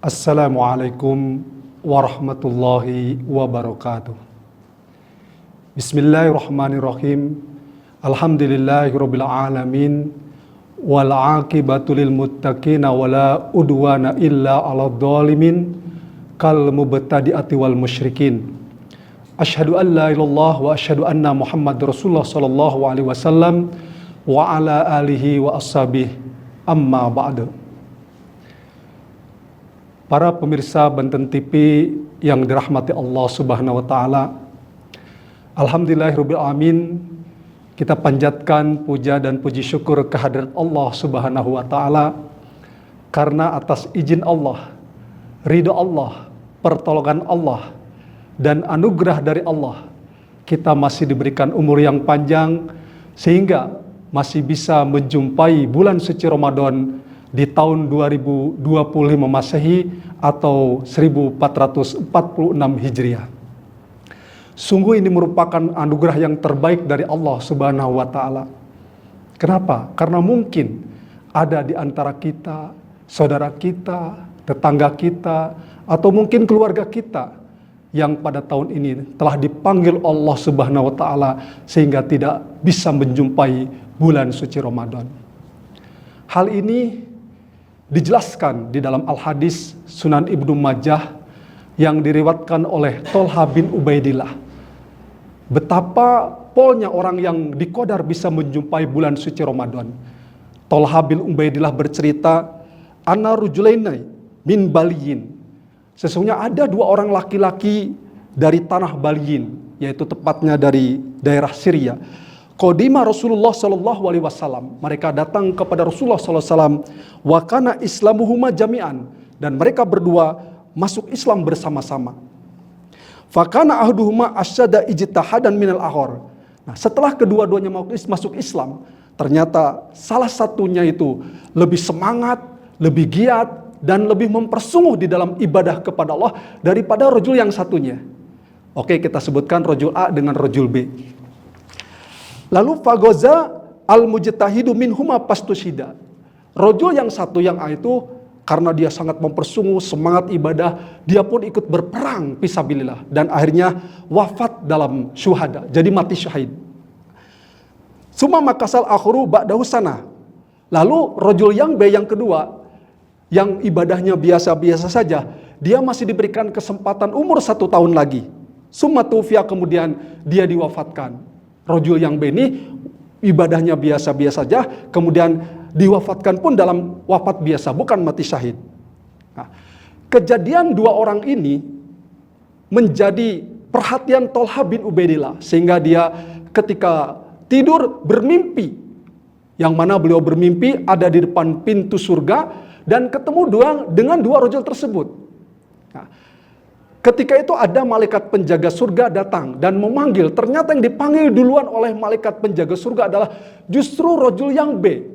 Assalamualaikum warahmatullahi wabarakatuh. Bismillahirrahmanirrahim. Alhamdulillahirabbil alamin wal aqibatu lil muttaqina wala udwana illa 'alal zalimin kal mubtadi'ati wal musyrikin. Asyhadu an la ilaha illallah wa asyhadu anna Muhammadar Rasulullah sallallahu alaihi wasallam wa ala alihi wa ashabihi amma ba'du. Para pemirsa Banten TV yang dirahmati Allah Subhanahu wa taala. Alhamdulillahirabbil alamin. Kita panjatkan puja dan puji syukur kehadirat Allah Subhanahu wa taala karena atas izin Allah, ridho Allah, pertolongan Allah dan anugerah dari Allah, kita masih diberikan umur yang panjang sehingga masih bisa menjumpai bulan suci Ramadan di tahun 2025 Masehi atau 1446 Hijriah. Sungguh ini merupakan anugerah yang terbaik dari Allah Subhanahu wa taala. Kenapa? Karena mungkin ada di antara kita, saudara kita, tetangga kita, atau mungkin keluarga kita yang pada tahun ini telah dipanggil Allah Subhanahu wa taala sehingga tidak bisa menjumpai bulan suci Ramadan. Hal ini dijelaskan di dalam Al-Hadis Sunan Ibnu Majah yang diriwayatkan oleh Thalhah bin Ubaidillah. Betapa polnya orang yang dikodar bisa menjumpai bulan suci Ramadan. Thalhah bin Ubaidillah bercerita, "Anna rujulaini min Baliyin." Sesungguhnya ada dua orang laki-laki dari tanah Baliyin, yaitu tepatnya dari daerah Syria. Qadima Rasulullah sallallahu alaihi wasallam. Mereka datang kepada Rasulullah sallallahu alaihi wasallam. Wa kana islamuhuma jami'an, dan mereka berdua masuk Islam bersama-sama. Fa kana ahduhuma asyadda ijtihadan minal akhar. Nah, setelah kedua-duanya masuk Islam, ternyata salah satunya itu lebih semangat, lebih giat dan lebih mempersungguh di dalam ibadah kepada Allah daripada rajul yang satunya. Oke, kita sebutkan rajul A dengan rajul B. Lalu fagoza al-mujtahidu minhuma pastushida. Rajul yang satu yang A itu karena dia sangat mempersungguh, semangat ibadah, dia pun ikut berperang fisabilillah dan akhirnya wafat dalam syuhada, jadi mati syahid. Summa makasal akhru ba'dahu sana. Lalu rajul yang B yang kedua, yang ibadahnya biasa-biasa saja, dia masih diberikan kesempatan umur 1 tahun lagi. Summa tufiya, kemudian dia diwafatkan. Rajul yang B ini ibadahnya biasa-biasa saja, kemudian diwafatkan pun dalam wafat biasa, bukan mati syahid. Nah, kejadian dua orang ini menjadi perhatian Thalhah bin Ubaidillah, sehingga dia ketika tidur bermimpi, yang mana beliau bermimpi ada di depan pintu surga dan ketemu dengan dua rajul tersebut. Nah, ketika itu ada malaikat penjaga surga datang dan memanggil. Ternyata yang dipanggil duluan oleh malaikat penjaga surga adalah justru rajul yang B,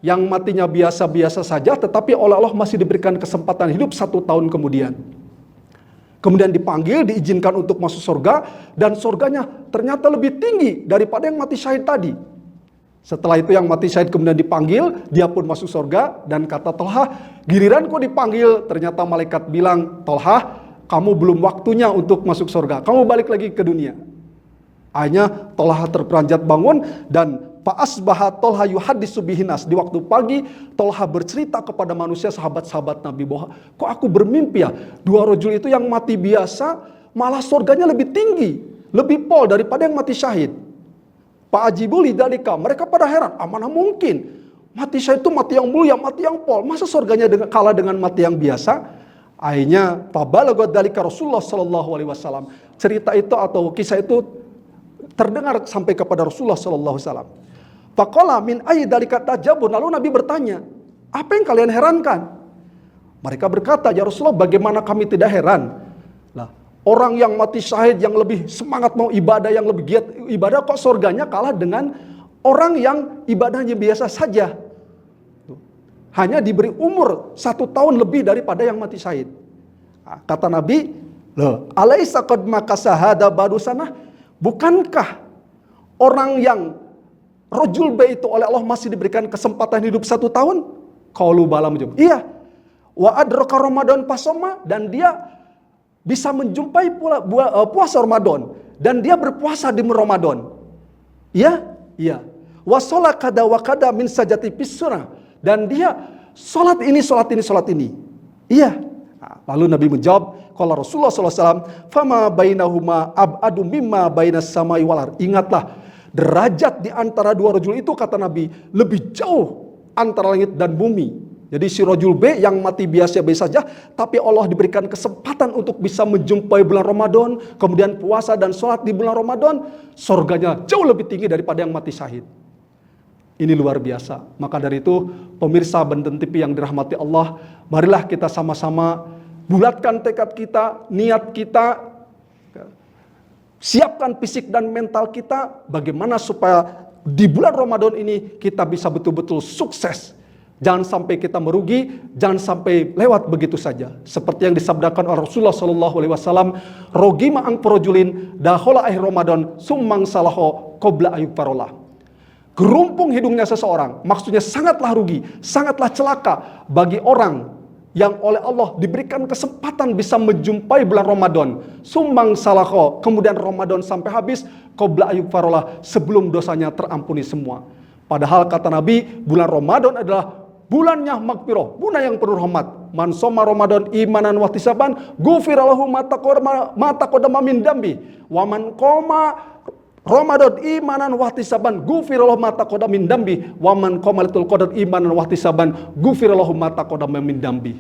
yang matinya biasa-biasa saja, tetapi oleh Allah masih diberikan kesempatan hidup 1 tahun kemudian. Kemudian dipanggil, diizinkan untuk masuk surga, dan surganya ternyata lebih tinggi daripada yang mati syahid tadi. Setelah itu yang mati syahid kemudian dipanggil, dia pun masuk surga, dan kata Thalhah, giliranku dipanggil, ternyata malaikat bilang, "Thalhah, kamu belum waktunya untuk masuk surga, kamu balik lagi ke dunia." Akhirnya Thalhah terperanjat bangun dan fa'asbaha Thalhah yuhaddisu bihinas. Di waktu pagi Thalhah bercerita kepada manusia, sahabat-sahabat Nabi, bahwa kok aku bermimpi ya, dua rajul itu yang mati biasa malah surganya lebih tinggi, lebih pol daripada yang mati syahid. Fa'ajibu lidzalika, mereka pada heran, mana mungkin mati syahid itu mati yang mulia, mati yang pol, masa surganya kalah dengan mati yang biasa? Akhirnya fabalagat dzalika Rasulullah sallallahu alaihi wasallam. Cerita itu atau kisah itu terdengar sampai kepada Rasulullah sallallahu alaihi wasallam. Faqala min ayyi dzalika tajabun. Lalu Nabi bertanya, "Apa yang kalian herankan?" Mereka berkata, "Ya Rasulullah, bagaimana kami tidak heran? Lah, orang yang mati syahid yang lebih semangat mau ibadah, yang lebih giat ibadah, kok surganya kalah dengan orang yang ibadahnya biasa saja. Hanya diberi umur 1 tahun lebih daripada yang mati syahid." Nah, kata Nabi, "Loh, alaisa qad makasahada badusana?" Bukankah orang yang rajul B itu oleh Allah masih diberikan kesempatan hidup 1 tahun? Qalu bala, menjawab, iya. wa adraka Ramadan fasoma, dan dia bisa menjumpai puasa Ramadan dan dia berpuasa di Ramadan. Ya, iya. Wa sholat kada wa kada min sajati pisuna, dan dia sholat ini, sholat ini, sholat ini. Iya. Lalu Nabi menjawab, qala Rasulullah SAW, fama bainahuma abadu mimma bainas samai wal ardh. Ingatlah, derajat di antara dua rajul itu, kata Nabi, lebih jauh antara langit dan bumi. Jadi si rajul B yang mati biasa-biasa saja, tapi Allah diberikan kesempatan untuk bisa menjumpai bulan Ramadan, kemudian puasa dan sholat di bulan Ramadan, surganya jauh lebih tinggi daripada yang mati syahid. Ini luar biasa. Maka dari itu, pemirsa Banten TV yang dirahmati Allah, marilah kita sama-sama bulatkan tekad kita, niat kita, siapkan fisik dan mental kita, bagaimana supaya di bulan Ramadan ini kita bisa betul-betul sukses. Jangan sampai kita merugi, jangan sampai lewat begitu saja. Seperti yang disabdakan oleh Rasulullah SAW, rogima ang porojulin dahola akhir Ramadan summang salaho qobla ayub parolah. Gerumpung hidungnya seseorang, maksudnya sangatlah rugi, sangatlah celaka bagi orang yang oleh Allah diberikan kesempatan bisa menjumpai bulan Ramadan. Sumbang salaho, kemudian Ramadan sampai habis, qobla ayub parolah, sebelum dosanya terampuni semua. Padahal kata Nabi, bulan Ramadan adalah bulannya magfirah, bulan yang penuh rahmat. Man soma Ramadan imanan wa ihtisaban, ghufira lahu ma taqaddama min dambi. Wa man qoma Ramadan imanan wa ihtisaban, ghufira lahu ma taqaddama min dambi. Wa man qoma lailatul qadar imanan wa ihtisaban, ghufira lahu ma taqaddama min dambi.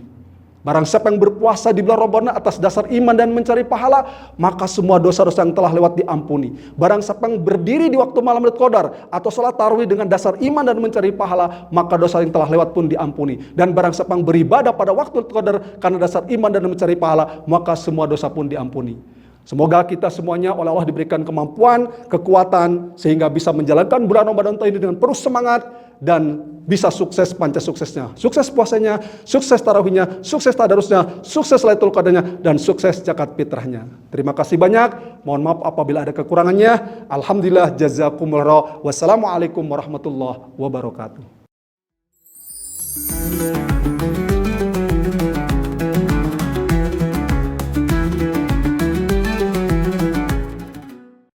Barang siapa yang berpuasa di bulan Ramadan atas dasar iman dan mencari pahala, maka semua dosa-dosa yang telah lewat diampuni. Barang siapa yang berdiri di waktu malam Lailatul Qadar atau sholat tarawih dengan dasar iman dan mencari pahala, maka dosa yang telah lewat pun diampuni. Dan barang siapa yang beribadah pada waktu Lailatul Qadar karena dasar iman dan mencari pahala, maka semua dosa pun diampuni. Semoga kita semuanya oleh Allah diberikan kemampuan, kekuatan, sehingga bisa menjalankan bulan Ramadan ini dengan penuh semangat, dan bisa sukses panca suksesnya. Sukses puasanya, sukses tarawihnya, sukses tadarusnya, sukses Lailatul Qadarnya, dan sukses zakat fitrahnya. Terima kasih banyak. Mohon maaf apabila ada kekurangannya. Alhamdulillah, jazakumullah. Wassalamualaikum warahmatullahi wabarakatuh.